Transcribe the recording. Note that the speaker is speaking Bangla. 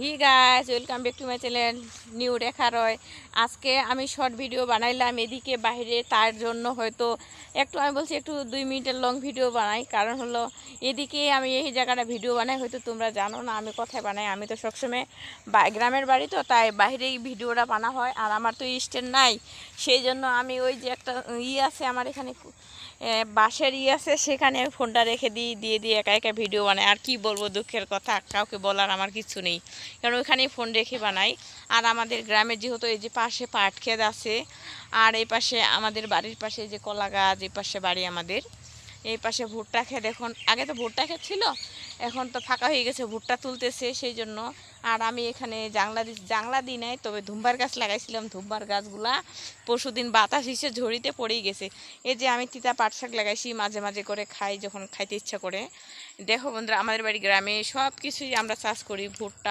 He guys, welcome back to my channel new Rekha Roy. আজকে আমি শর্ট ভিডিও বানাইলাম এদিকে বাইরে, তার জন্য হয়তো একটু আমি বলছি একটু 2 মিনিটের লং ভিডিও বানাই। কারণ হলো এদিকে আমি এই জায়গাটা ভিডিও বানাই, হয়তো তোমরা জানো না আমি কোথায় বানাই। আমি তো সবসময় গ্রামের বাড়ি, তো তাই বাইরেই ভিডিওটা বানা হয়। আর আমার তো স্ট্যান্ড নাই, সেই জন্য আমি ওই যে একটা আছে আমার এখানে বাঁশের আছে, সেখানে আমি ফোনটা রেখে দিয়ে একা একা ভিডিও বানাই। আর কি বলবো, দুঃখের কথা, কাউকে বলার আমার কিছু নেই, কারণ ওইখানেই ফোন রেখে বানাই। আর আমাদের গ্রামে যেহেতু এই যে পাশে পাট ক্ষেত আছে, আর এই পাশে আমাদের বাড়ির পাশে যে কলা গাছ, এই পাশে বাড়ি আমাদের, এই পাশে ভুট্টা ক্ষেত। এখন আগে তো ভুট্টা ক্ষেত ছিল, এখন তো ফাঁকা হয়ে গেছে, ভুট্টা তুলতেছে সেই জন্য। আর আমি এখানে জাংলা দিই নাই, তবে ধুম্বার গাছ লাগাইছিলাম। ধুম্বার গাছগুলা পরশুদিন বাতাস এসে ঝড়িতে পড়েই গেছে। এই যে আমি তিতা পাট শাক লাগাইছি, মাঝে মাঝে করে খাই যখন খাইতে ইচ্ছা করে। দেখো বন্ধুরা, আমাদের বাড়ি গ্রামে সব কিছুই আমরা চাষ করি, ভুট্টা